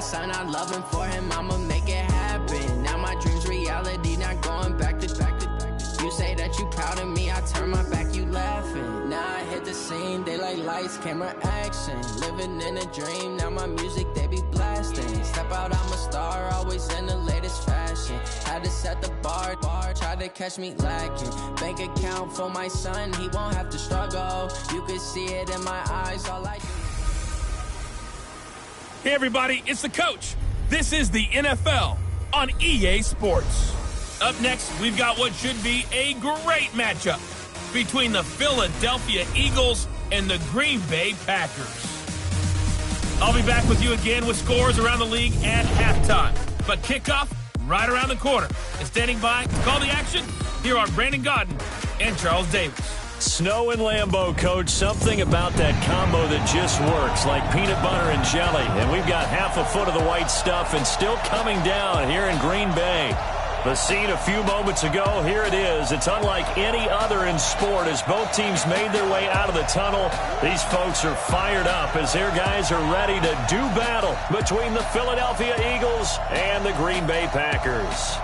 son, I love him for him, I'ma make it happen. Now my dream's reality, not going back to. You say that you proud of me, I turn my back, you laughing. Now I hit the scene, they like lights, camera, action. Living in a dream, now my music, they be blasting. Step out, I'm a star, always in the latest fashion. Had to set the bar, try to catch me lacking. Bank account for my son, he won't have to struggle. You can see it in my eyes, all I do. Hey everybody, it's the coach. This is the NFL on EA Sports. Up next, we've got what should be a great matchup between the Philadelphia Eagles and the Green Bay Packers. I'll be back with you again with scores around the league at halftime. But kickoff right around the corner. And standing by to call the action, here are Brandon Godden and Charles Davis. Snow and Lambeau, Coach. Something about that combo that just works, like peanut butter and jelly. And we've got half a foot of the white stuff and still coming down here in Green Bay. The scene a few moments ago, here it is. It's unlike any other in sport as both teams made their way out of the tunnel. These folks are fired up as their guys are ready to do battle between the Philadelphia Eagles and the Green Bay Packers.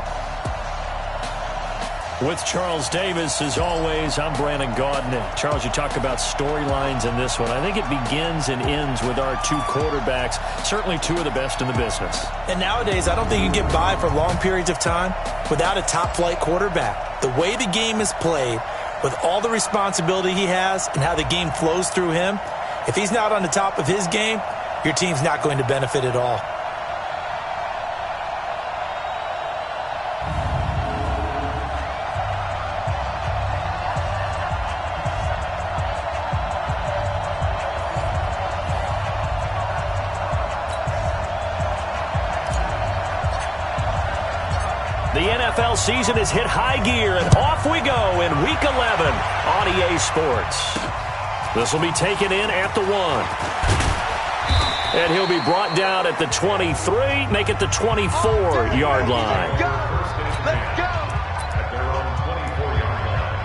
With Charles Davis, as always, I'm Brandon Gaudin. Charles, you talk about storylines in this one. I think it begins and ends with our two quarterbacks, certainly two of the best in the business. And nowadays, I don't think you can get by for long periods of time without a top-flight quarterback. The way the game is played, with all the responsibility he has and how the game flows through him, if he's not on the top of his game, your team's not going to benefit at all. The NFL season has hit high gear, and off we go in Week 11 on EA Sports. This will be taken in at the 1. And he'll be brought down at the 23, make it the 24-yard line. Let's go! At their own 24-yard line.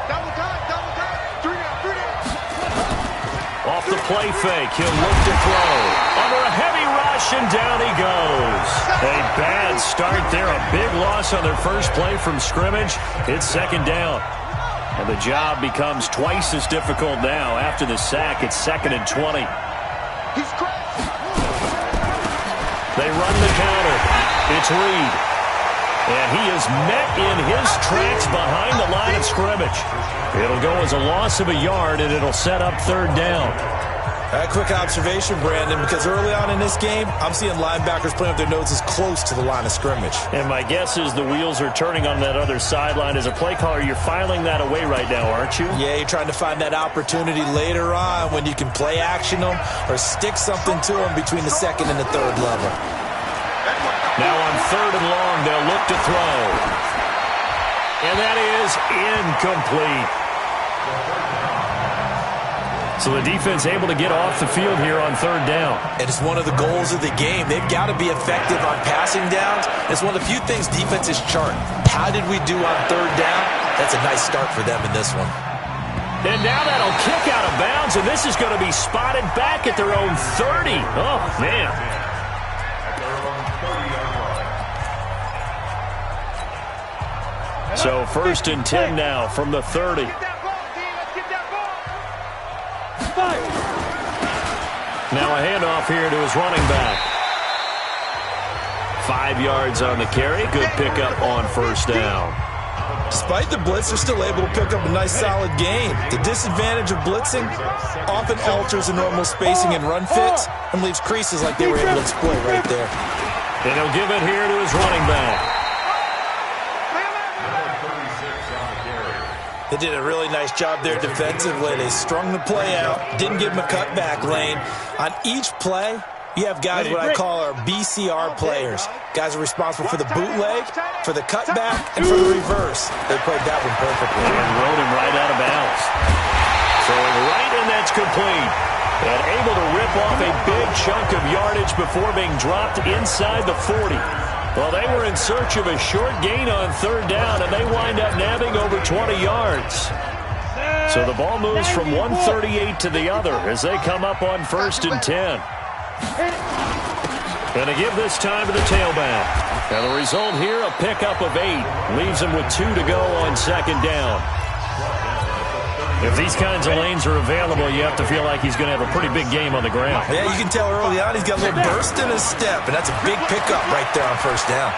Double time, 3 Off the play fake, he'll look to throw. Under a heavy rush, and down he goes. A bad start there, a big loss on their first play from scrimmage. It's second down. And the job becomes twice as difficult now. After the sack, it's 2nd and 20. They run the counter. It's Reed. And he is met in his tracks behind the line of scrimmage. It'll go as a loss of a yard, and it'll set up 3rd down. A quick observation, Brandon, because early on in this game, I'm seeing linebackers playing with their noses close to the line of scrimmage. And my guess is the wheels are turning on that other sideline. As a play caller, you're filing that away right now, aren't you? Yeah, you're trying to find that opportunity later on when you can play action them or stick something to them between the 2nd and the 3rd level. Now on 3rd and long, they'll look to throw. And that is incomplete. So the defense able to get off the field here on 3rd down. And it's one of the goals of the game. They've got to be effective on passing downs. It's one of the few things defenses chart. How did we do on 3rd down? That's a nice start for them in this one. And now that'll kick out of bounds, and this is going to be spotted back at their own 30. Oh, man. So 1st and 10 now from the 30. Now a handoff here to his running back. 5 yards on the carry. Good pickup on 1st down. Despite the blitz, they're still able to pick up a nice, solid gain. The disadvantage of blitzing often alters the normal spacing and run fits and leaves creases like they were able to exploit right there. And he'll give it here to his running back. They did a really nice job there defensively. They strung the play out, didn't give him a cutback lane. On each play, you have guys what I call our BCR players. Guys are responsible for the bootleg, for the cutback, and for the reverse. They played that one perfectly. And rode him right out of bounds. Throwing right, and that's complete. And able to rip off a big chunk of yardage before being dropped inside the 40. Well, they were in search of a short gain on third down, and they wind up nabbing over 20 yards. So the ball moves from 138 to the other as they come up on 1st and 10. Going to give this time to the tailback. And the result here, a pickup of 8. Leaves him with 2 to go on 2nd down. If these kinds of lanes are available, you have to feel like he's going to have a pretty big game on the ground. Yeah, you can tell early on he's got a little burst in his step, and that's a big pickup right there on 1st down.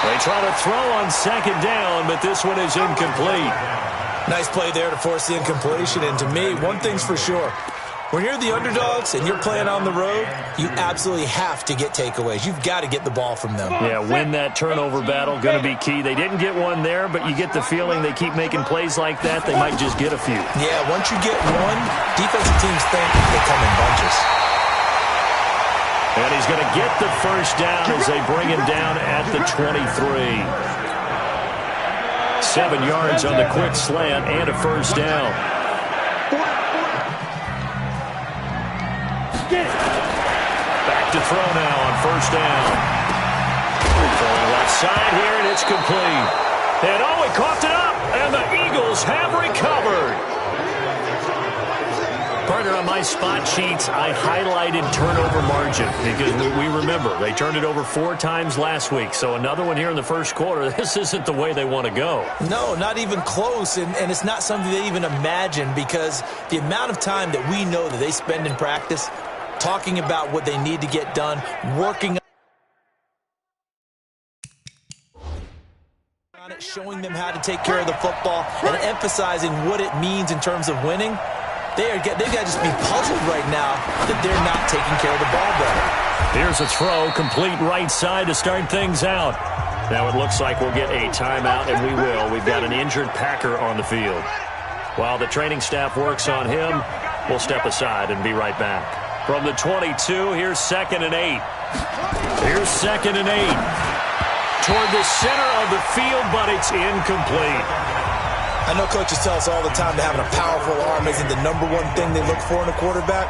They try to throw on 2nd down, but this one is incomplete. Nice play there to force the incompletion, and to me, one thing's for sure. When you're the underdogs and you're playing on the road, you absolutely have to get takeaways. You've got to get the ball from them. Yeah, win that turnover battle, going to be key. They didn't get one there, but you get the feeling they keep making plays like that, they might just get a few. Yeah, once you get one, defensive teams think they come in bunches. And he's going to get the 1st down as they bring him down at the 23. 7 yards on the quick slant and a 1st down. Back to throw now on 1st down. Throwing left side here, and it's complete. And he coughed it up, and the Eagles have recovered. Partner, on my spot sheets, I highlighted turnover margin because we remember they turned it over 4 times last week. So another one here in the 1st quarter. This isn't the way they want to go. No, not even close, and it's not something they even imagine because the amount of time that we know that they spend in practice talking about what they need to get done, working on it, showing them how to take care of the football, and emphasizing what it means in terms of winning. They've got to just be puzzled right now that they're not taking care of the ball better. Here's a throw, complete right side to start things out. Now it looks like we'll get a timeout, and we will. We've got an injured Packer on the field. While the training staff works on him, we'll step aside and be right back. From the 22, here's 2nd and 8. Here's 2nd and 8. Toward the center of the field, but it's incomplete. I know coaches tell us all the time that having a powerful arm isn't the #1 thing they look for in a quarterback.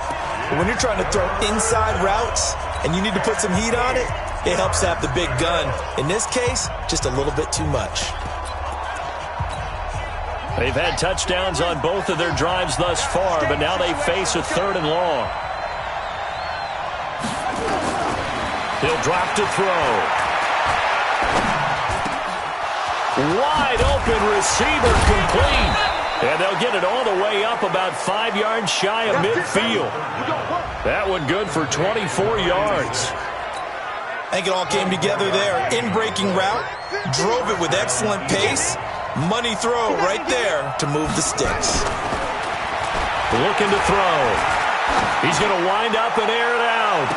But when you're trying to throw inside routes and you need to put some heat on it, it helps to have the big gun. In this case, just a little bit too much. They've had touchdowns on both of their drives thus far, but now they face a 3rd and long. He'll drop to throw. Wide open receiver complete. And they'll get it all the way up about 5 yards shy of midfield. That one good for 24 yards. I think it all came together there. In-breaking route, drove it with excellent pace. Money throw right there to move the sticks. Looking to throw. He's going to wind up and air it out.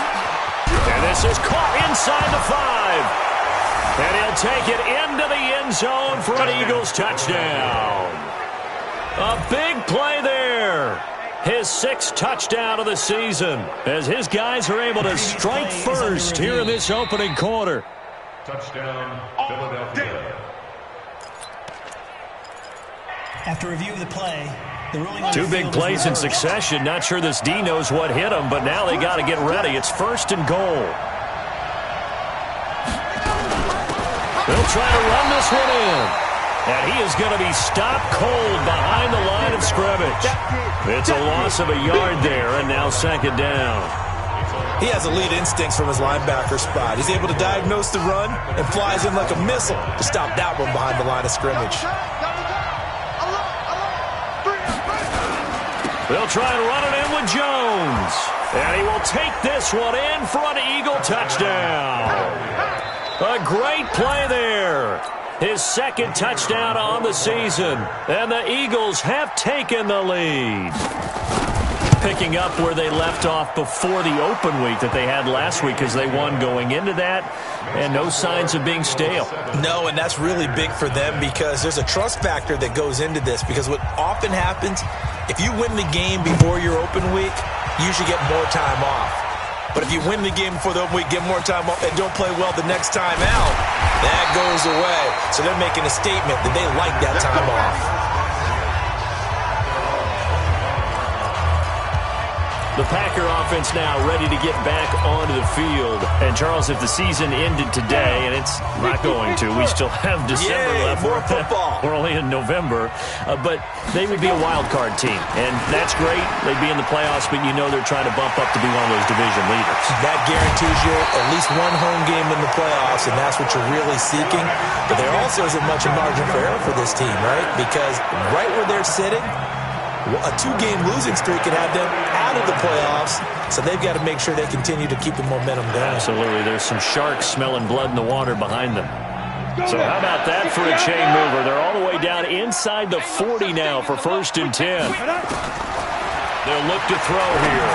And this is caught inside the 5. And he'll take it into the end zone for an Eagles touchdown. A big play there. His 6th touchdown of the season as his guys are able to strike first here in this opening quarter. Touchdown, Philadelphia. After review of the play, the ruling on 2 big plays in succession. Not sure this D knows what hit him, but now they got to get ready. It's 1st and goal. They'll try to run this one in. And he is going to be stopped cold behind the line of scrimmage. It's a loss of a yard there, and now 2nd down. He has elite instincts from his linebacker spot. He's able to diagnose the run and flies in like a missile to stop that one behind the line of scrimmage. They'll try and run it in with Jones. And he will take this one in for an Eagle touchdown. A great play there. His 2nd touchdown on the season. And the Eagles have taken the lead. Picking up where they left off before the open week that they had last week as they won going into that. And no signs of being stale. No, and that's really big for them because there's a trust factor that goes into this. Because what often happens, if you win the game before your open week, you usually get more time off. But if you win the game before the open week, get more time off, and don't play well the next time out, that goes away. So they're making a statement that they like that time off. The Packer offense now ready to get back onto the field. And, Charles, if the season ended today, and it's not going to, we still have December left. More football. We're only in November. But they would be a wild card team. And that's great. They'd be in the playoffs, but you know they're trying to bump up to be one of those division leaders. That guarantees you at least one home game in the playoffs, and that's what you're really seeking. But there also isn't much of margin for error for this team, right? Because right where they're sitting, a 2-game losing streak could have them out of the playoffs, so they've got to make sure they continue to keep the momentum going. Absolutely. There's some sharks smelling blood in the water behind them. So how about that for a chain mover? They're all the way down inside the 40 now for 1st and 10. They'll look to throw here.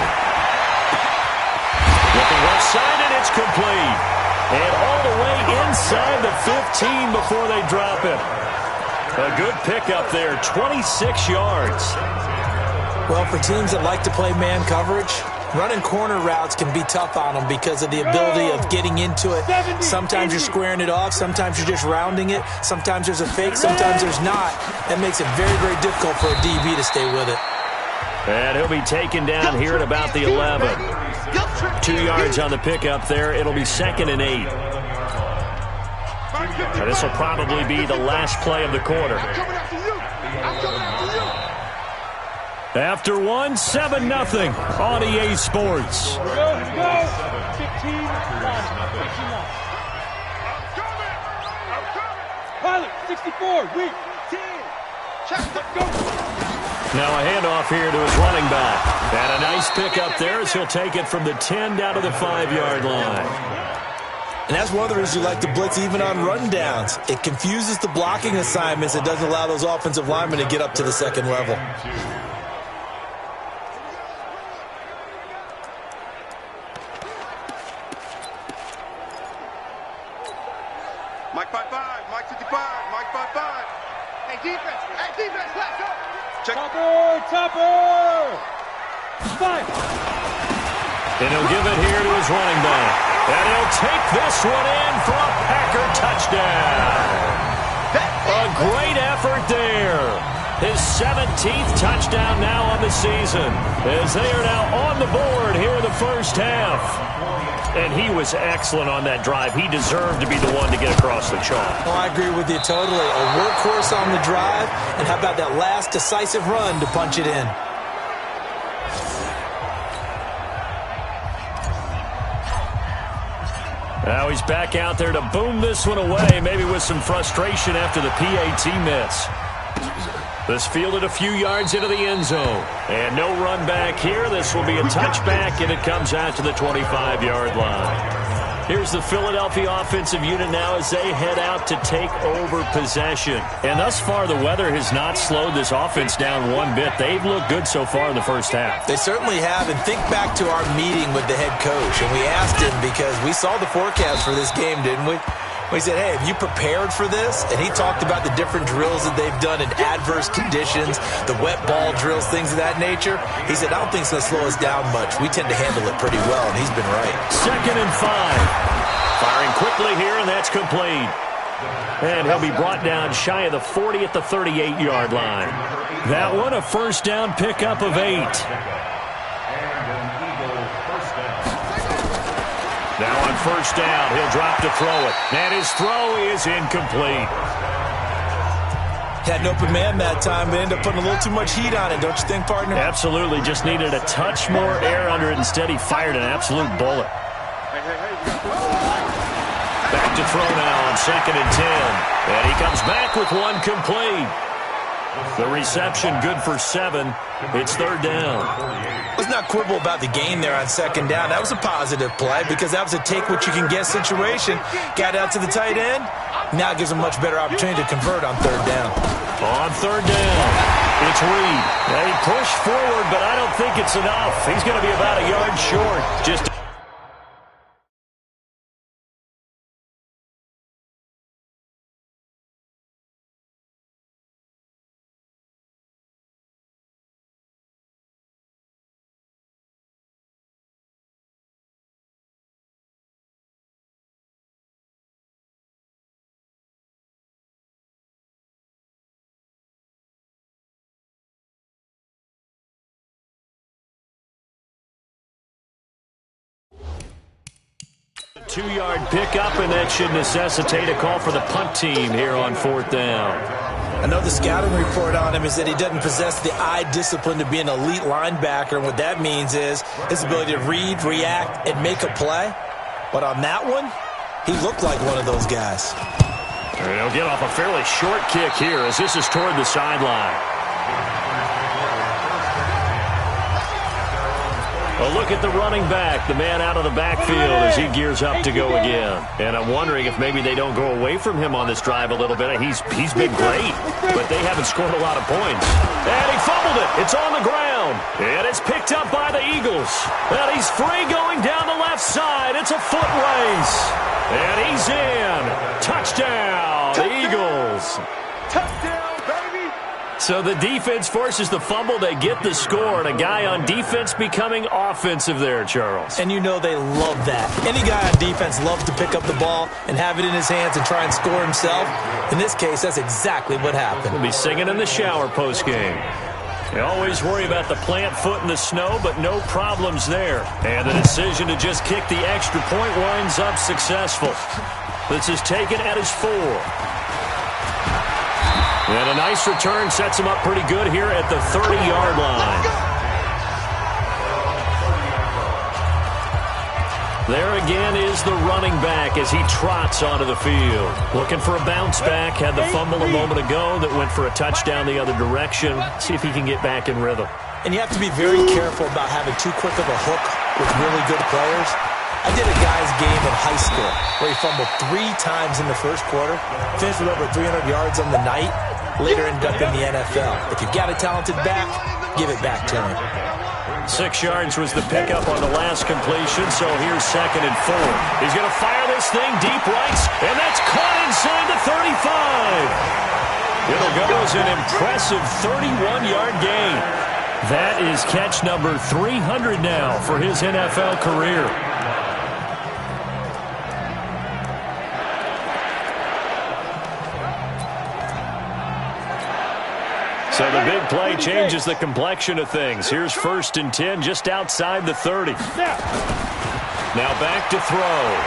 Looking left side, and it's complete. And all the way inside the 15 before they drop it. A good pickup there, 26 yards. Well, for teams that like to play man coverage, running corner routes can be tough on them because of the ability of getting into it. Sometimes you're squaring it off. Sometimes you're just rounding it. Sometimes there's a fake. Sometimes there's not. That makes it very, very difficult for a DB to stay with it. And he'll be taken down here at about the 11. 2 yards on the pickup there. It'll be 2nd and 8. And this will probably be the last play of the quarter. After one, 7-0 on EA Sports. Pilot, 64, weak, 10. Now a handoff here to his running back. And a nice pickup there as he'll take it from the 10 down to the 5-yard line. And that's one of the reasons you like to blitz even on rundowns. It confuses the blocking assignments. It doesn't allow those offensive linemen to get up to the second level. Mike 5-5, Mike 55, Mike 5-5. Hey, defense, let's go. Check. Topper. 5. And he'll give it here to his running back. And he'll take this one in for a Packer touchdown. A great effort there. His 17th touchdown now on the season, as they are now on the board here in the first half. And he was excellent on that drive. He deserved to be the one to get across the chalk. Oh, I agree with you totally. A workhorse on the drive, and how about that last decisive run to punch it in? Now he's back out there to boom this one away, maybe with some frustration after the PAT miss. This fielded a few yards into the end zone. And no run back here. This will be a touchback, and it comes out to the 25-yard line. Here's the Philadelphia offensive unit now as they head out to take over possession. And thus far, the weather has not slowed this offense down one bit. They've looked good so far in the first half. They certainly have. And think back to our meeting with the head coach. And we asked him, because we saw the forecast for this game, didn't we? We said, hey, have you prepared for this? And he talked about the different drills that they've done in adverse conditions, the wet ball drills, things of that nature. He said, I don't think it's going to slow us down much. We tend to handle it pretty well, and he's been right. 2nd and 5. Firing quickly here, and that's complete. And he'll be brought down shy of the 40 at the 38-yard line. That one, a first down pickup of 8. Now on first down, he'll drop to throw it. And his throw is incomplete. Had an open man that time, but ended up putting a little too much heat on it, don't you think, partner? Absolutely. Just needed a touch more air under it. Instead, he fired an absolute bullet. Back to throw now on 2nd and 10. And he comes back with one complete. The reception good for 7. It's 3rd down. Let's not quibble about the gain there on 2nd down. That was a positive play because that was a take-what-you-can-get situation. Got out to the tight end. Now it gives him a much better opportunity to convert on 3rd down. On 3rd down, it's Reed. They push forward, but I don't think it's enough. He's going to be about a yard short. Just 2-yard pickup, and that should necessitate a call for the punt team here on 4th down. I know the scouting report on him is that he doesn't possess the eye discipline to be an elite linebacker, and what that means is his ability to read, react, and make a play. But on that one, he looked like one of those guys. And he'll get off a fairly short kick here as this is toward the sideline. A look at the running back, the man out of the backfield as he gears up to go again. And I'm wondering if maybe they don't go away from him on this drive a little bit. He's been great, but they haven't scored a lot of points. And he fumbled it. It's on the ground. And it's picked up by the Eagles. And he's free going down the left side. It's a foot race. And he's in. Touchdown, the Eagles. Touchdown, baby! So the defense forces the fumble. They get the score, and a guy on defense becoming offensive there, Charles. And you know they love that. Any guy on defense loves to pick up the ball and have it in his hands and try and score himself. In this case, that's exactly what happened. He'll be singing in the shower postgame. They always worry about the plant foot in the snow, but no problems there. And the decision to just kick the extra point winds up successful. This is taken at his 4. And a nice return sets him up pretty good here at the 30-yard line. There again is the running back as he trots onto the field. Looking for a bounce back. Had the fumble a moment ago that went for a touchdown the other direction. See if he can get back in rhythm. And you have to be very careful about having too quick of a hook with really good players. I did a guy's game in high school where he fumbled 3 times in the first quarter, finished with over 300 yards on the night, later ended up in the NFL. If you've got a talented back, give it back to him. 6 yards was the pickup on the last completion, so here's 2nd and 4. He's going to fire this thing deep right, and that's caught inside the 35. It'll go as an impressive 31-yard gain. That is catch number 300 now for his NFL career. So the big play changes the complexion of things. Here's 1st and 10 just outside the 30. Now back to throw.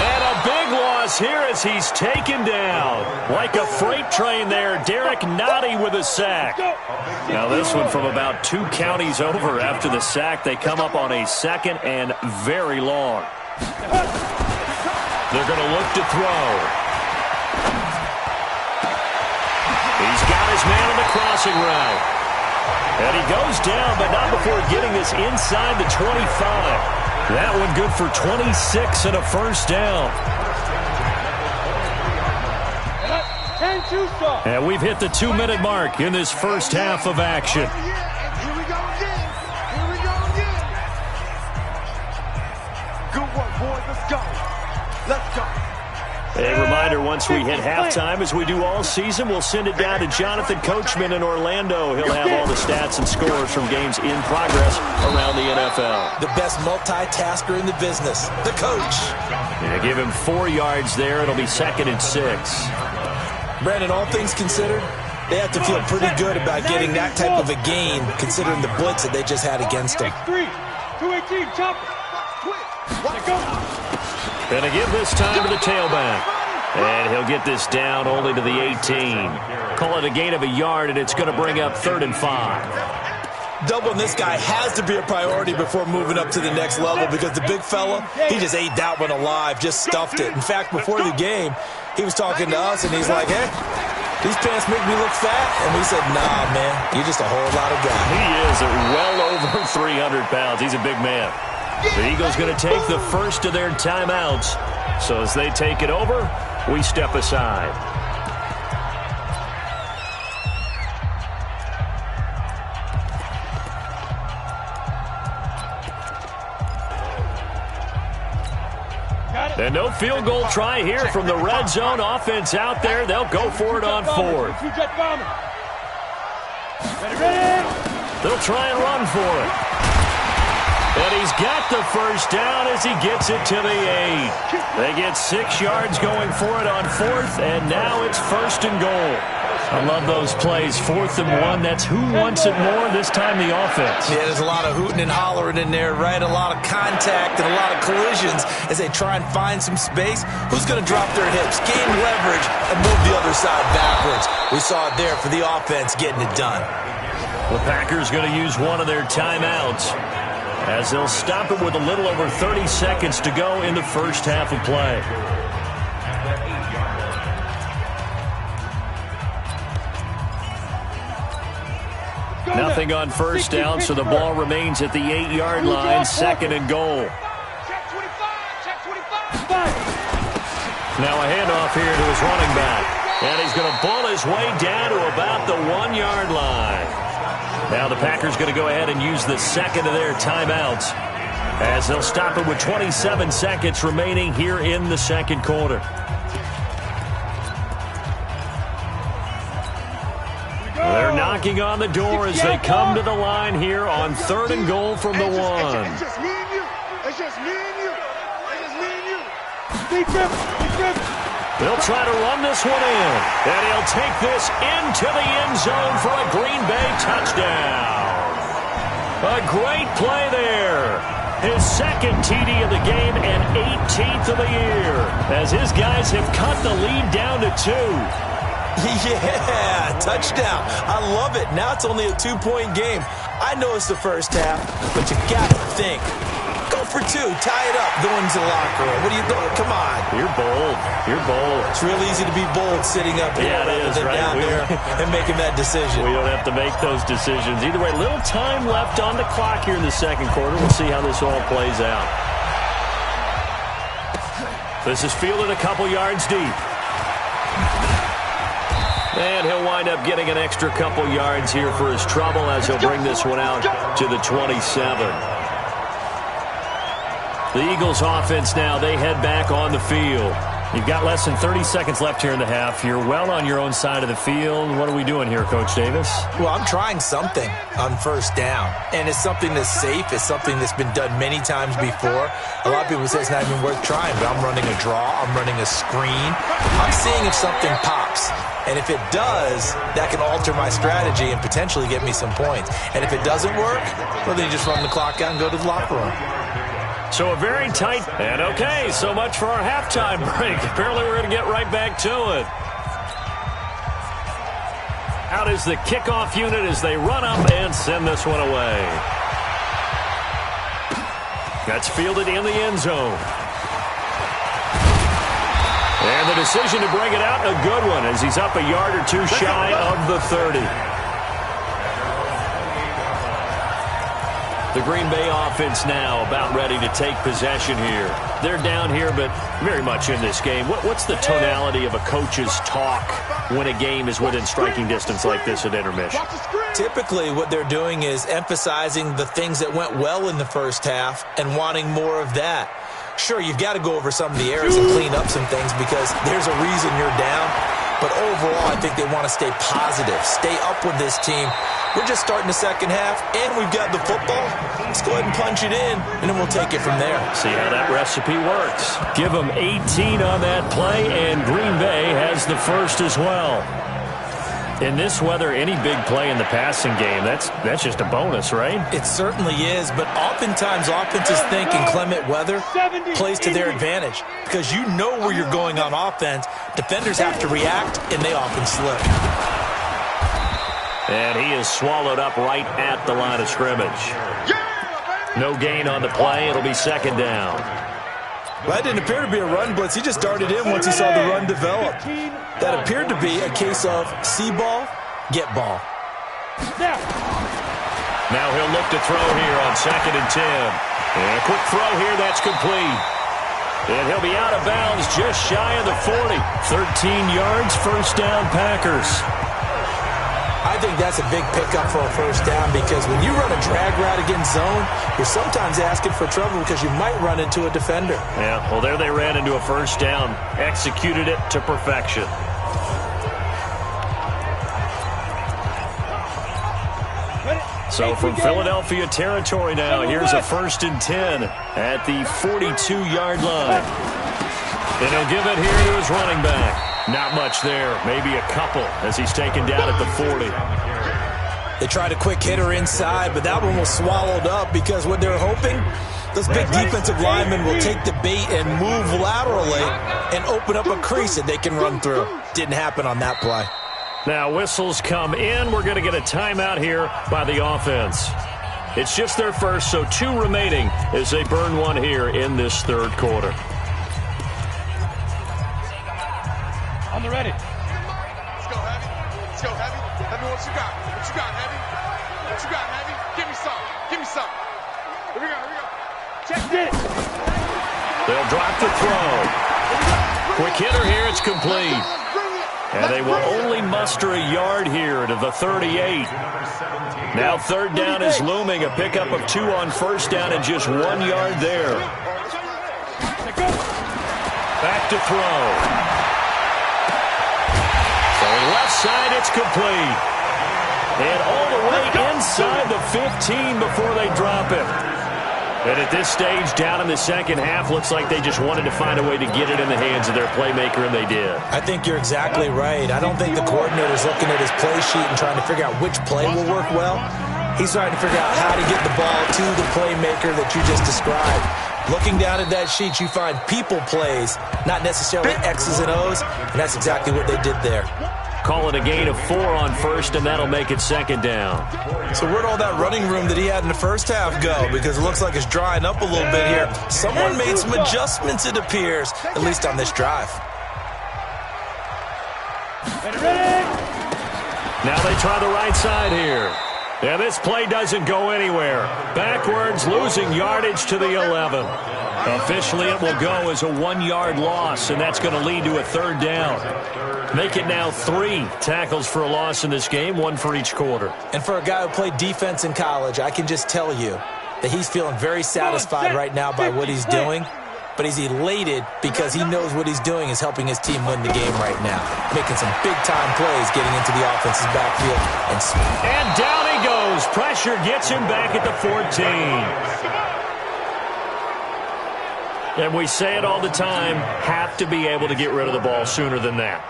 And a big loss here as he's taken down. Like a freight train there, Derek Nottie with a sack. Now this one from about 2 counties over after the sack. They come up on a 2nd and very long. They're going to look to throw. He's got his man on the crossing route. And he goes down, but not before getting this inside the 25. That one good for 26 and a first down. And we've hit the 2-minute mark in this first half of action. Here we go again. Here we go again. Good work, boys. Let's go. Let's go. A reminder, once we hit halftime, as we do all season, we'll send it down to Jonathan Coachman in Orlando. He'll have all the stats and scores from games in progress around the NFL. The best multitasker in the business, the coach. Yeah, give him 4 yards there. It'll be 2nd and 6. Brandon, all things considered, they have to feel pretty good about getting that type of a gain, considering the blitz that they just had against them. 218, chop it. Let go. Going to give this time to the tailback. And he'll get this down only to the 18. Call it a gain of a yard, and it's going to bring up 3rd and 5. Doubling this guy has to be a priority before moving up to the next level because the big fella, he just ate that one alive, just stuffed it. In fact, before the game, he was talking to us, and he's like, hey, these pants make me look fat. And we said, nah, man, you're just a whole lot of guy. He is well over 300 pounds. He's a big man. The Eagles going to take the first of their timeouts. So as they take it over, we step aside. And no field goal try here from the red zone offense out there. They'll go for it on 4th. They'll try and run for it. And he's got the first down as he gets it to the 8. They get 6 yards going for it on 4th, and now it's 1st and goal. I love those plays. 4th and 1. That's who wants it more, this time the offense. Yeah, there's a lot of hooting and hollering in there, right? A lot of contact and a lot of collisions as they try and find some space. Who's going to drop their hips, gain leverage, and move the other side backwards? We saw it there for the offense getting it done. The Packers going to use one of their timeouts as they'll stop it with a little over 30 seconds to go in the first half of play. Nothing on first down, so the ball remains at the 8-yard line, 2nd and goal. Now a handoff here to his running back. And he's going to bull his way down to about the 1-yard line. Now the Packers going to go ahead and use the second of their timeouts as they'll stop it with 27 seconds remaining here in the second quarter. They're knocking on the door as they come to the line here on 3rd and goal from the 1. It's just me and you. It's just me and you. It's just me and you. Defense. They'll try to run this one in, and he'll take this into the end zone for a Green Bay touchdown. A great play there. His second TD of the game and 18th of the year as his guys have cut the lead down to 2. Yeah, touchdown. I love it. Now it's only a 2-point game. I know it's the first half, but you got to think. Go for 2. Tie it up. Go into the locker room. What are you doing? Come on. You're bold. You're bold. It's real easy to be bold sitting up here rather than down there and making that decision. We don't have to make those decisions. Either way, little time left on the clock here in the second quarter. We'll see how this all plays out. This is fielded a couple yards deep. And he'll wind up getting an extra couple yards here for his trouble as he'll bring this one out to the 27. The Eagles offense now, they head back on the field. You've got less than 30 seconds left here in the half. You're well on your own side of the field. What are we doing here, Coach Davis? Well, I'm trying something on first down, and it's something that's safe. It's something that's been done many times before. A lot of people say it's not even worth trying, but I'm running a draw. I'm running a screen. I'm seeing if something pops. And if it does, that can alter my strategy and potentially get me some points. And if it doesn't work, well, then you just run the clock out and go to the locker room. So a very tight, and okay, so much for our halftime break. Apparently we're going to get right back to it. Out is the kickoff unit as they run up and send this one away. That's fielded in the end zone. And the decision to bring it out, a good one, as he's up a yard or 2 shy of the 30. The Green Bay offense now about ready to take possession here. They're down here, but very much in this game. What's the tonality of a coach's talk when a game is within striking distance like this at intermission? Typically, what they're doing is emphasizing the things that went well in the first half and wanting more of that. Sure, you've got to go over some of the errors and clean up some things because there's a reason you're down. But overall, I think they want to stay positive, stay up with this team. We're just starting the second half, and we've got the football. Let's go ahead and punch it in, and then we'll take it from there. See how that recipe works. Give them 18 on that play, and Green Bay has the first as well. In this weather, any big play in the passing game, that's just a bonus, right? It certainly is, but oftentimes offenses think inclement weather plays to their advantage because you know where you're going on offense. Defenders have to react, and they often slip. And he is swallowed up right at the line of scrimmage. No gain on the play. It'll be second down. Well, that didn't appear to be a run blitz. He just darted in once he saw the run develop. That appeared to be a case of see ball, get ball. Now he'll look to throw here on 2nd and 10. And a quick throw here, that's complete. And he'll be out of bounds just shy of the 40. 13 yards, first down Packers. I think that's a big pickup for a first down because when you run a drag route against zone, you're sometimes asking for trouble because you might run into a defender. Yeah, well, there they ran into a first down. Executed it to perfection. So from Philadelphia territory now, here's a 1st and 10 at the 42-yard line. And he'll give it here to his running back. Not much there, maybe a couple as he's taken down at the 40. They tried a quick hitter inside, but that one was swallowed up because what they're hoping, those big defensive linemen will take the bait and move laterally and open up a crease that they can run through. Didn't happen on that play. Now whistles come in. We're going to get a timeout here by the offense. It's just their first, so 2 remaining as they burn one here in this 3rd quarter. On the ready. Let's go, Heavy. Let's go, Heavy. Heavy, what you got? What you got, Heavy? What you got, Heavy? Give me some. Give me some. Here we go, here we go. Check this. They'll drop the throw. Quick hitter here. It's complete. And they will only muster a yard here to the 38. Now 3rd down is looming. A pickup of 2 on 1st down and just 1 yard there. Back to throw. Going left side, it's complete. And all the way inside the 15 before they drop it. And at this stage, down in the 2nd half, looks like they just wanted to find a way to get it in the hands of their playmaker, and they did. I think you're exactly right. I don't think the coordinator's looking at his play sheet and trying to figure out which play will work well. He's trying to figure out how to get the ball to the playmaker that you just described. Looking down at that sheet, you find people plays, not necessarily X's and O's, and that's exactly what they did there. Call it a gain of 4 on 1st, and that'll make it 2nd down. So where'd all that running room that he had in the 1st half go? Because it looks like it's drying up a little bit here. Someone made some adjustments, it appears, at least on this drive. Now they try the right side here. Yeah, this play doesn't go anywhere. Backwards, losing yardage to the 11. Officially, it will go as a 1-yard loss, and that's going to lead to a 3rd down. Make it now 3 tackles for a loss in this game, 1 for each quarter. And for a guy who played defense in college, I can just tell you that he's feeling very satisfied right now by what he's doing. But he's elated because he knows what he's doing is helping his team win the game right now. Making some big-time plays getting into the offense's backfield. And down he goes. Pressure gets him back at the 14. And we say it all the time, have to be able to get rid of the ball sooner than that.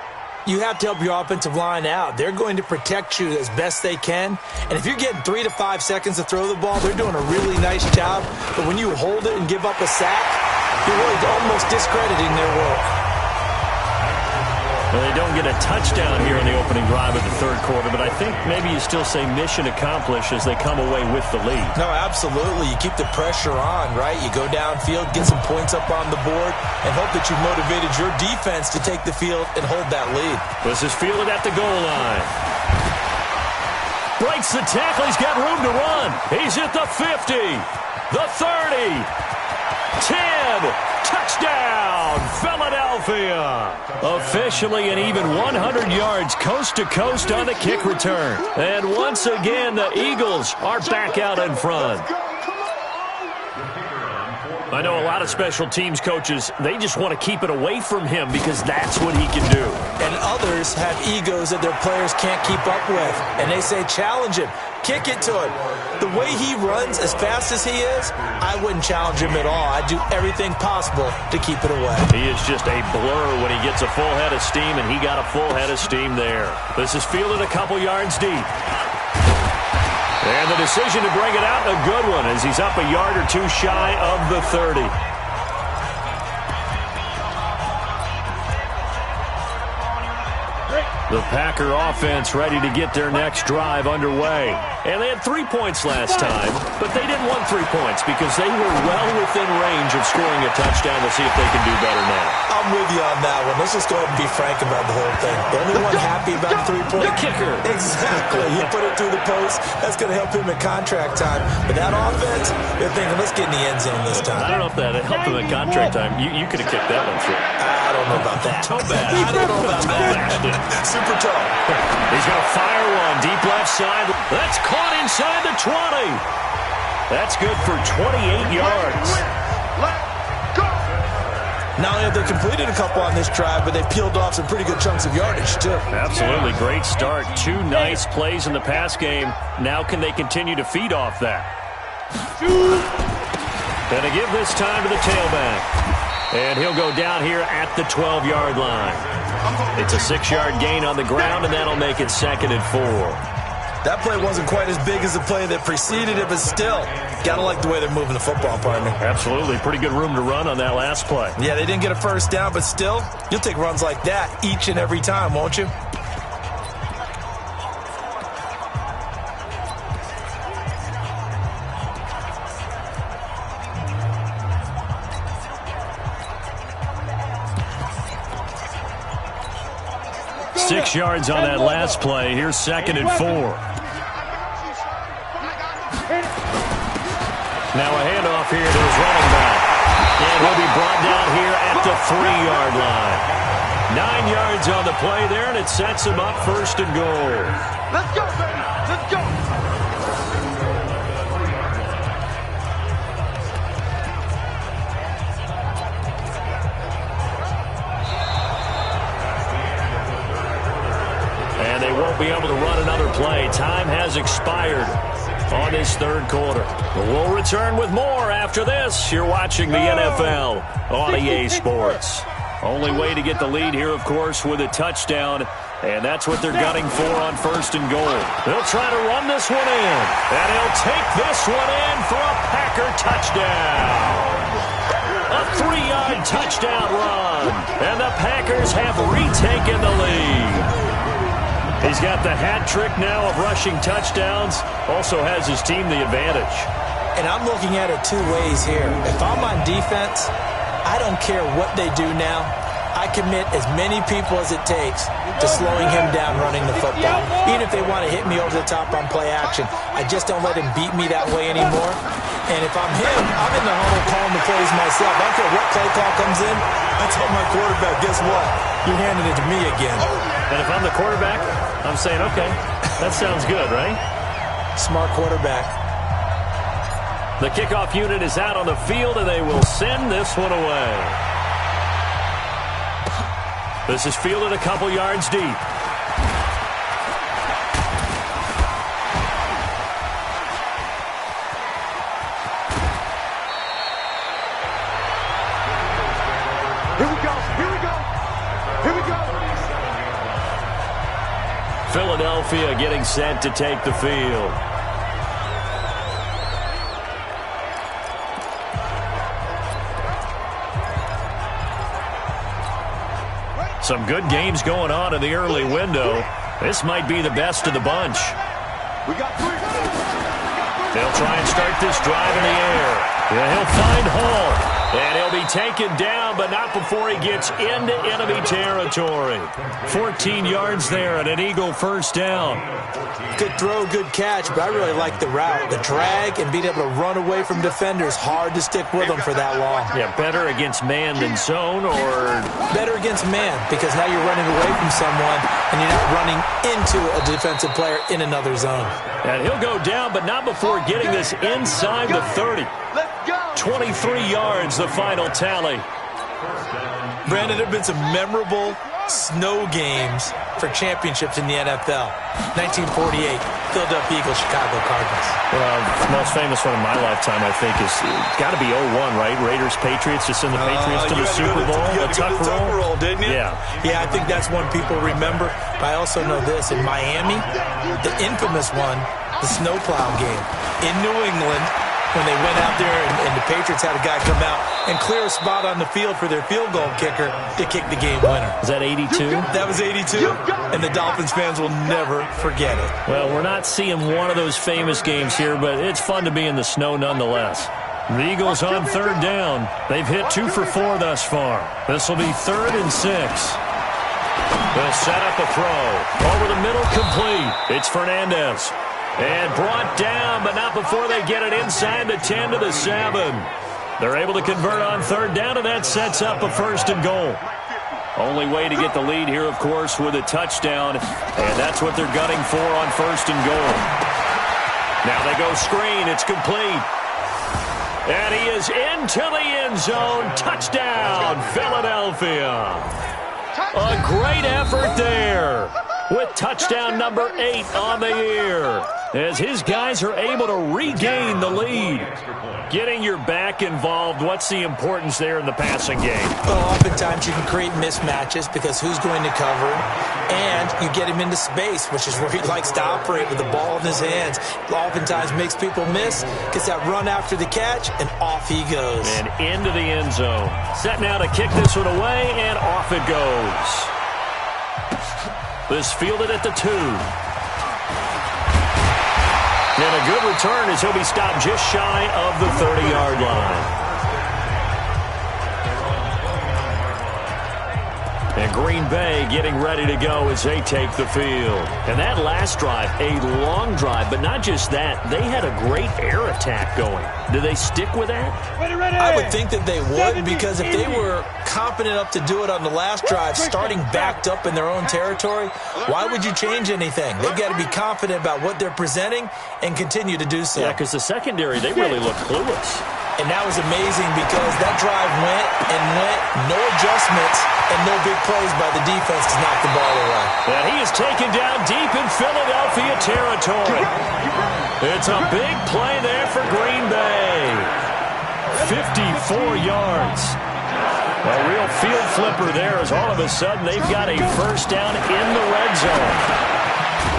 You have to help your offensive line out. They're going to protect you as best they can. And if you're getting 3 to 5 seconds to throw the ball, they're doing a really nice job. But when you hold it and give up a sack, you're really almost discrediting their work. Well, they don't get a touchdown here in the opening drive of the 3rd quarter, but I think maybe you still say mission accomplished as they come away with the lead. No, absolutely. You keep the pressure on, right? You go downfield, get some points up on the board, and hope that you've motivated your defense to take the field and hold that lead. This is fielded at the goal line. Breaks the tackle. He's got room to run. He's at the 50, the 30, 10. Touchdown, Philadelphia. Officially an even 100 yards coast to coast on the kick return. And once again, the Eagles are back out in front. I know a lot of special teams coaches, they just want to keep it away from him because that's what he can do. And others have egos that their players can't keep up with. And they say, challenge him, kick it to him. The way he runs as fast as he is, I wouldn't challenge him at all. I'd do everything possible to keep it away. He is just a blur when he gets a full head of steam, and he got a full head of steam there. This is fielded a couple yards deep. And the decision to bring it out, a good one, as he's up a yard or 2 shy of the 30. The Packer offense ready to get their next drive underway. And they had 3 points last time, but they didn't want 3 points because they were well within range of scoring a touchdown. We'll see if they can do better now. I'm with you on that one. Let's just go ahead and be frank about the whole thing. The only one happy about the 3-point. The kicker. Exactly. He put it through the post. That's going to help him at contract time. But that offense, they're thinking, let's get in the end zone this time. I don't know if that helped him at contract time. You could have kicked that one through. I don't know about that. Toe bad. I don't know about that. Super tall. He's going to fire one deep left side. That's caught inside the 20. That's good for 28 yards. Not only have they completed a couple on this drive, but they peeled off some pretty good chunks of yardage, too. Absolutely great start. 2 nice plays in the pass game. Now can they continue to feed off that? Going to give this time to the tailback. And he'll go down here at the 12-yard line. It's a 6-yard gain on the ground, and that'll make it 2nd and 4. That play wasn't quite as big as the play that preceded it, but still, got to like the way they're moving the football, partner. Absolutely. Pretty good room to run on that last play. Yeah, they didn't get a first down, but still, you'll take runs like that each and every time, won't you? Six yards on that last play. Here's 2nd and 4. Now a handoff here to his running back. And he'll be brought down here at the 3-yard line. 9 yards on the play there, and it sets him up 1st and goal. Let's go, baby. Let's go. And they won't be able to run another play. Time has expired on this 3rd quarter. But we'll return with more after this. You're watching the NFL on EA Sports. Only way to get the lead here, of course, with a touchdown. And that's what they're gunning for on 1st and goal. They'll try to run this one in. And he'll take this one in for a Packer touchdown. A 3-yard touchdown run. And the Packers have retaken the lead. He's got the hat trick now of rushing touchdowns. Also has his team the advantage. And I'm looking at it 2 ways here. If I'm on defense, I don't care what they do now. I commit as many people as it takes to slowing him down running the football. Even if they want to hit me over the top on play action, I just don't let him beat me that way anymore. And if I'm him, I'm in the huddle calling the plays myself. I don't care what play call comes in. I tell my quarterback, guess what? You're handing it to me again. And if I'm the quarterback, I'm saying, okay, that sounds good, right? Smart quarterback. The kickoff unit is out on the field, and they will send this one away. This is fielded a couple yards deep. Here we go. Here we go. Here we go. Philadelphia getting set to take the field. Some good games going on in the early window. This might be the best of the bunch. We got 3. They'll try and start this drive in the air. Yeah, he'll find Hall. And he'll be taken down, but not before he gets into enemy territory. 14 yards there and an Eagle first down. Good throw, good catch, but I really like the route. The drag and being able to run away from defenders, hard to stick with them for that long. Yeah, better against man than zone, or better against man, because now you're running away from someone and you're not running into a defensive player in another zone. And he'll go down, but not before getting this inside the 30. 23 yards, the final tally. Brandon, there have been some memorable snow games for championships in the NFL. 1948, Philadelphia Eagles, Chicago Cardinals. Well, the most famous one in my lifetime, I think, is got to be 01, right? Raiders, Patriots, just send the Patriots to the Super Bowl. You had to go to the tuck roll, didn't you? Yeah. Yeah, I think that's one people remember. But I also know this. In Miami, the infamous one, the snowplow game. In New England, when they went out there and the Patriots had a guy come out and clear a spot on the field for their field goal kicker to kick the game winner. Was that 82? That was 82, and the Dolphins fans will never forget it. Well, we're not seeing one of those famous games here, but it's fun to be in the snow nonetheless. The Eagles on 3rd down. They've hit 2 for 4 thus far. This will be 3rd and 6. They'll set up a throw. Over the middle, complete. It's Fernandez. And brought down, but not before they get it inside the 10 to the 7. They're able to convert on 3rd down, and that sets up a 1st and goal. Only way to get the lead here, of course, with a touchdown, and that's what they're gunning for on 1st and goal. Now they go screen. It's complete. And he is into the end zone. Touchdown, Philadelphia. A great effort there with touchdown number 8 on the year as his guys are able to regain the lead. Getting your back involved, what's the importance there in the passing game? Well, oftentimes you can create mismatches because who's going to cover him, and you get him into space, which is where he likes to operate with the ball in his hands. Oftentimes makes people miss, gets that run after the catch, and off he goes. And into the end zone. Set now to kick this one away, and off it goes. This fielded at the 2. And a good return as he'll be stopped just shy of the 30-yard line. And Green Bay getting ready to go as they take the field. And that last drive, a long drive, but not just that. They had a great air attack going. Do they stick with that? I would think that they would, because if they were confident enough to do it on the last drive, starting backed up in their own territory, why would you change anything? They've got to be confident about what they're presenting and continue to do so. Yeah, because the secondary, they really look clueless. And that was amazing because that drive went and went, no adjustments, and no big plays by the defense to knock the ball away. And he is taken down deep in Philadelphia territory. It's a big play there for Green Bay. 54 yards. A real field flipper there as all of a sudden they've got a first down in the red zone.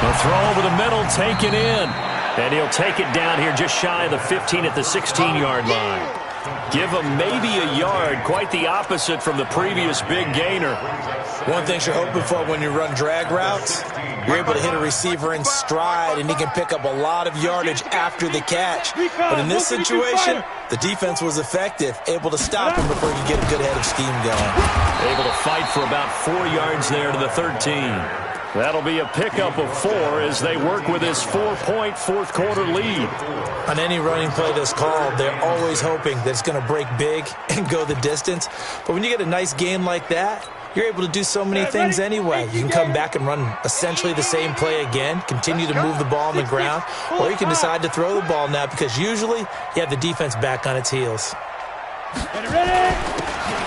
The throw over the middle taken in. And he'll take it down here just shy of the 15 at the 16-yard line. Give him maybe a yard, quite the opposite from the previous big gainer. One thing you're hoping for when you run drag routes, you're able to hit a receiver in stride, and he can pick up a lot of yardage after the catch. But in this situation, the defense was effective, able to stop him before he could get a good head of steam going. Able to fight for about 4 yards there to the 13. That'll be a pickup of 4 as they work with this 4-point fourth-quarter lead. On any running play that's called, they're always hoping that it's going to break big and go the distance. But when you get a nice game like that, you're able to do so many things anyway. You can come back and run essentially the same play again, continue to move the ball on the ground, or you can decide to throw the ball now because usually you have the defense back on its heels.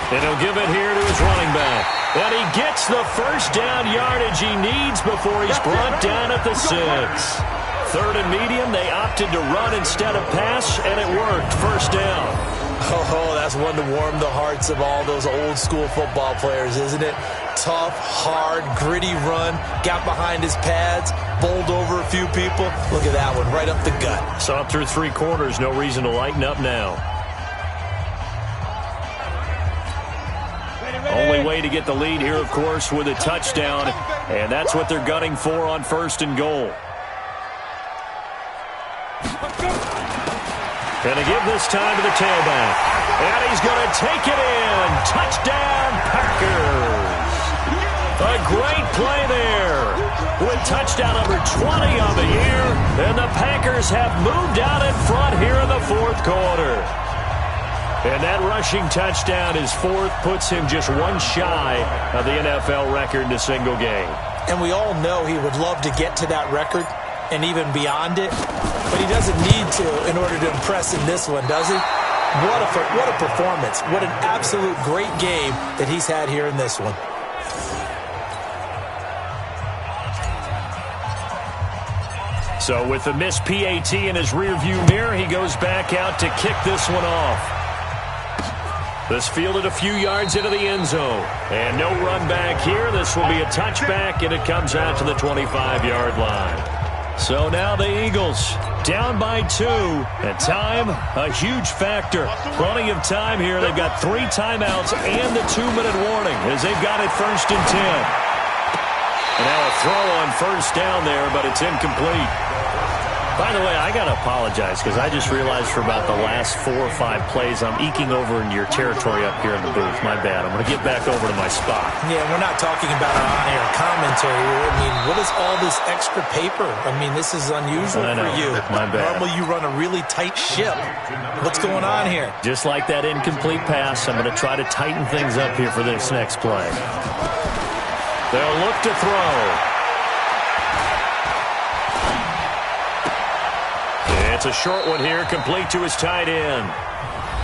And he'll give it here to his running back. And he gets the first down yardage he needs before he's brought down at the 6. Third and medium, they opted to run instead of pass, and it worked. First down. Oh, that's one to warm the hearts of all those old-school football players, isn't it? Tough, hard, gritty run, got behind his pads, bowled over a few people. Look at that one, right up the gut. Saw it through 3 quarters, no reason to lighten up now. Only way to get the lead here, of course, with a touchdown, and that's what they're gunning for on 1st and goal. And to give this time to the tailback. And he's going to take it in. Touchdown, Packers. A great play there with touchdown number 20 on the year. And the Packers have moved out in front here in the 4th quarter. And that rushing touchdown, his 4th, puts him just 1 shy of the NFL record in a single game. And we all know he would love to get to that record and even beyond it, but he doesn't need to in order to impress in this one, does he? What a performance. What an absolute great game that he's had here in this one. So with the missed PAT in his rearview mirror, he goes back out to kick this one off. This fielded a few yards into the end zone. And no run back here. This will be a touchback, and it comes out to the 25-yard line. So now the Eagles down by 2. And time, a huge factor. Plenty of time here. They've got 3 timeouts and the 2-minute warning as they've got it 1st and 10. And now a throw on 1st down there, but it's incomplete. By the way, I got to apologize because I just realized for about the last 4 or 5 plays I'm eking over into your territory up here in the booth. My bad. I'm going to get back over to my spot. Yeah, we're not talking about our on-air commentary. I mean, what is all this extra paper? I mean, this is unusual for you. My bad. Normally you run a really tight ship. What's going on here? Just like that incomplete pass, I'm going to try to tighten things up here for this next play. They'll look to throw. It's a short one here, complete to his tight end.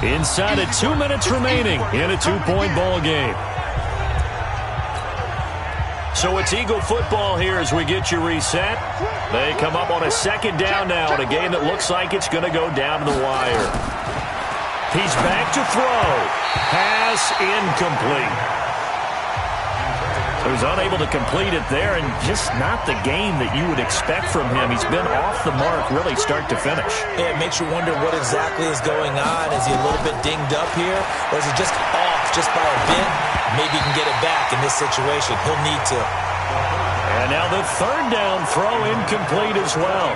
Inside of 2 minutes remaining in a 2-point ball game. So it's Eagle football here as we get you reset. They come up on a second down now in a game that looks like it's going to go down to the wire. He's back to throw. Pass incomplete. He was unable to complete it there, and just not the game that you would expect from him. He's been off the mark really start to finish. Yeah, it makes you wonder what exactly is going on. Is he a little bit dinged up here, or is he just off just by a bit? Maybe he can get it back in this situation. He'll need to. And now the third down throw incomplete as well.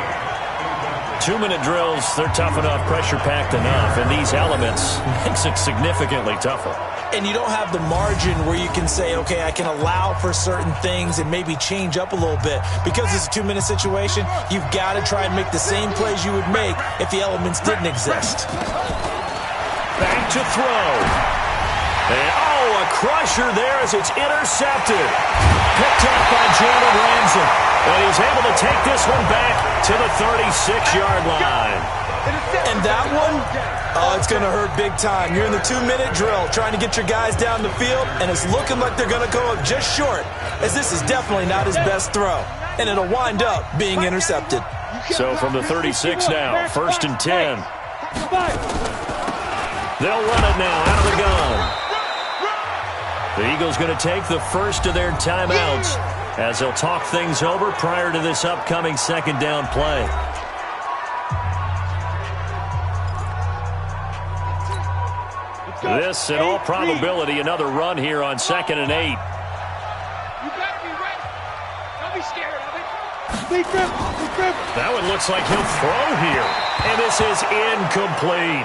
2-minute drills, they're tough enough, pressure-packed enough, and these elements makes it significantly tougher. And you don't have the margin where you can say, okay, I can allow for certain things and maybe change up a little bit. Because it's a 2-minute situation, you've got to try and make the same plays you would make if the elements didn't exist. Back to throw. And, a crusher there as it's intercepted. Picked up by Jalen Ramsey. And he's able to take this one back to the 36-yard line. And that one, it's going to hurt big time. You're in the 2-minute drill trying to get your guys down the field, and it's looking like they're going to go up just short, as this is definitely not his best throw. And it'll wind up being intercepted. So from the 36 now, 1st and 10. They'll run it now out of the gun. The Eagles going to take the first of their timeouts as they'll talk things over prior to this upcoming second down play. This, in all probability, another run here on 2nd and 8. You better be ready. Don't be scared of it. Big grip. That one looks like he'll throw here. And this is incomplete.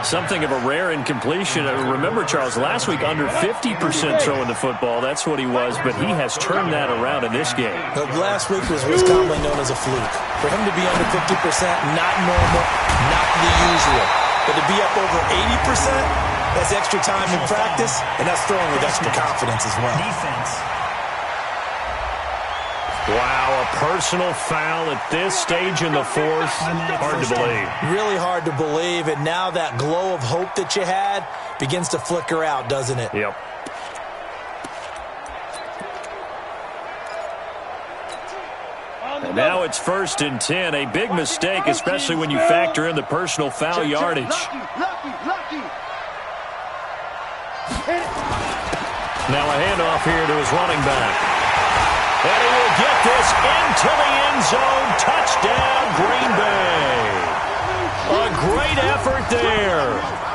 Something of a rare incompletion. Remember, Charles, last week under 50% throwing the football. That's what he was, but he has turned that around in this game. Last week was what's commonly known as a fluke. For him to be under 50%, not normal, not the usual. But to be up over 80%, that's extra time in practice, and that's throwing with extra confidence as well. Defense. Wow, a personal foul at this stage in the fourth. Hard to believe. Really hard to believe, and now that glow of hope that you had begins to flicker out, doesn't it? Yep. And now it's 1st and 10. A big mistake, especially when you factor in the personal foul yardage. Now a handoff here to his running back. And he will get this into the end zone. Touchdown, Green Bay. A great effort there.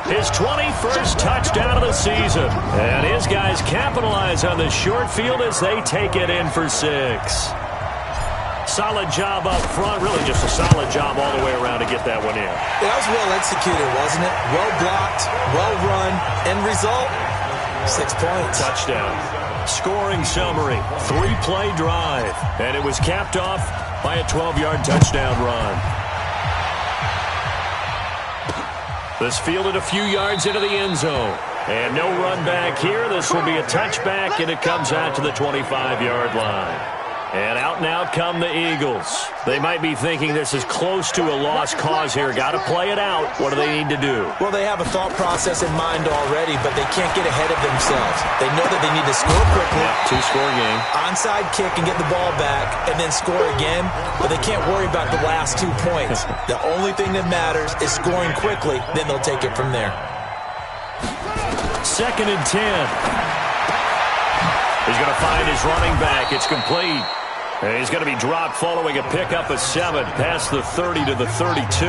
His 21st touchdown of the season. And his guys capitalize on the short field as they take it in for 6. Solid job up front. Really just a solid job all the way around to get that one in. That was well executed, wasn't it? Well blocked, well run. End result, 6 points. Touchdown. Scoring summary, 3-play drive, and it was capped off by a 12-yard touchdown run. This fielded a few yards into the end zone, and no run back here. This will be a touchback, and it comes out to the 25-yard line. And out now come the Eagles. They might be thinking this is close to a lost cause here. Got to play it out. What do they need to do? Well, they have a thought process in mind already, but they can't get ahead of themselves. They know that they need to score quickly. Yeah, 2-score game. Onside kick and get the ball back, and then score again. But they can't worry about the last 2 points. The only thing that matters is scoring quickly. Then they'll take it from there. 2nd and 10. He's going to find his running back. It's complete. And he's going to be dropped following a pickup of 7 past the 30 to the 32.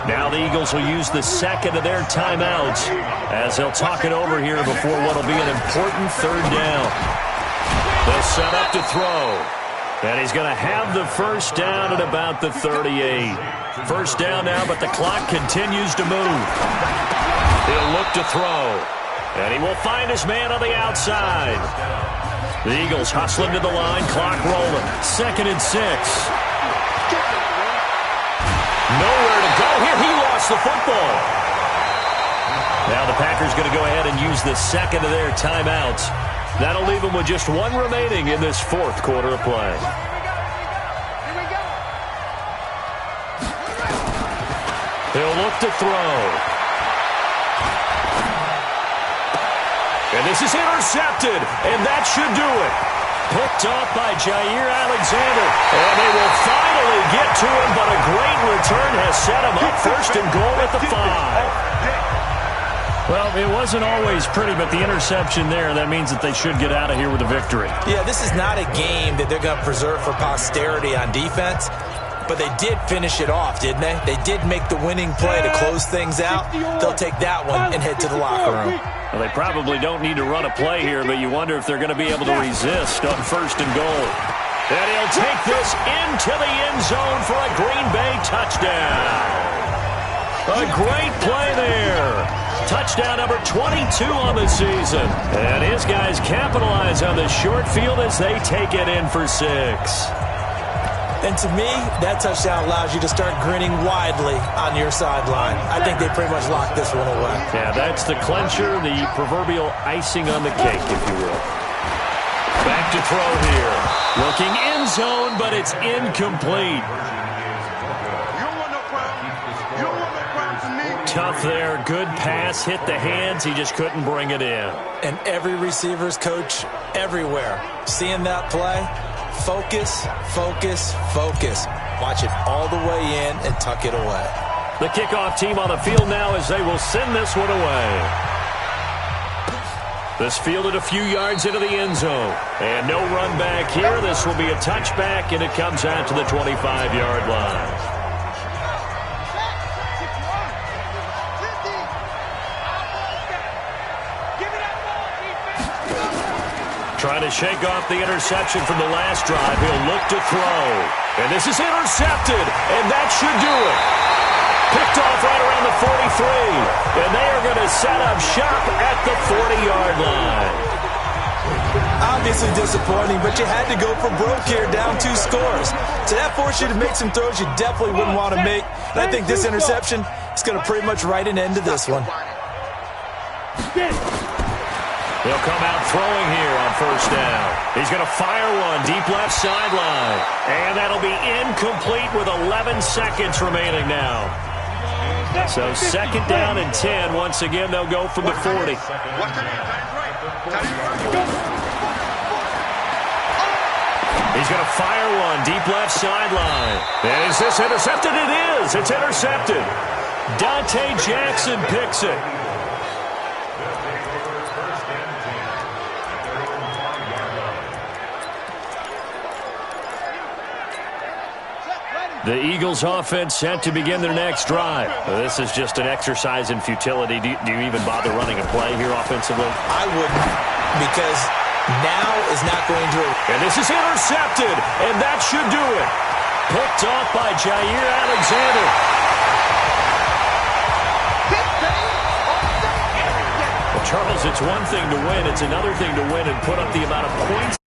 Now the Eagles will use the second of their timeouts as they'll talk it over here before what will be an important 3rd down. They'll set up to throw. And he's going to have the first down at about the 38. First down now, but the clock continues to move. He'll look to throw. And he will find his man on the outside. The Eagles hustling to the line, clock rolling. 2nd and 6. Nowhere to go here. He lost the football. Now the Packers going to go ahead and use the second of their timeouts. That'll leave them with just 1 remaining in this 4th quarter of play. He'll look to throw. And this is intercepted, and that should do it. Picked off by Jair Alexander, and they will finally get to him, but a great return has set him up first and goal at the 5. Well, it wasn't always pretty, but the interception there, that means that they should get out of here with a victory. Yeah, this is not a game that they're going to preserve for posterity on defense, but they did finish it off, didn't they? They did make the winning play to close things out. They'll take that one and head to the locker room. Well, they probably don't need to run a play here, but you wonder if they're going to be able to resist on first and goal. And he'll take this into the end zone for a Green Bay touchdown. A great play there. Touchdown number 22 on the season. And his guys capitalize on the short field as they take it in for 6. And to me, that touchdown allows you to start grinning widely on your sideline. I think they pretty much locked this one away. Yeah, that's the clincher, the proverbial icing on the cake, if you will. Back to throw here. Looking end zone, but it's incomplete. Tough there. Good pass. Hit the hands. He just couldn't bring it in. And every receiver's coach everywhere. Seeing that play, focus, focus, focus. Watch it all the way in and tuck it away. The kickoff team on the field now as they will send this one away. This fielded a few yards into the end zone. And no run back here. This will be a touchback, and it comes out to the 25-yard line. Trying to shake off the interception from the last drive. He'll look to throw. And this is intercepted, and that should do it. Picked off right around the 43. And they are going to set up shop at the 40-yard line. Obviously disappointing, but you had to go for broke here, down 2 scores. So that forced you to make some throws you definitely wouldn't want to make. And I think this interception is going to pretty much write an end to this one. He'll come out throwing here on first down. He's going to fire one deep left sideline. And that'll be incomplete with 11 seconds remaining now. So second down and 10. Once again, they'll go from the 40. He's going to fire one deep left sideline. And is this intercepted? It is. It's intercepted. Dante Jackson picks it. The Eagles offense set to begin their next drive. This is just an exercise in futility. Do you even bother running a play here offensively? I wouldn't, because now is not going to. And this is intercepted, and that should do it. Picked off by Jair Alexander. Well, Charles, it's one thing to win. It's another thing to win and put up the amount of points.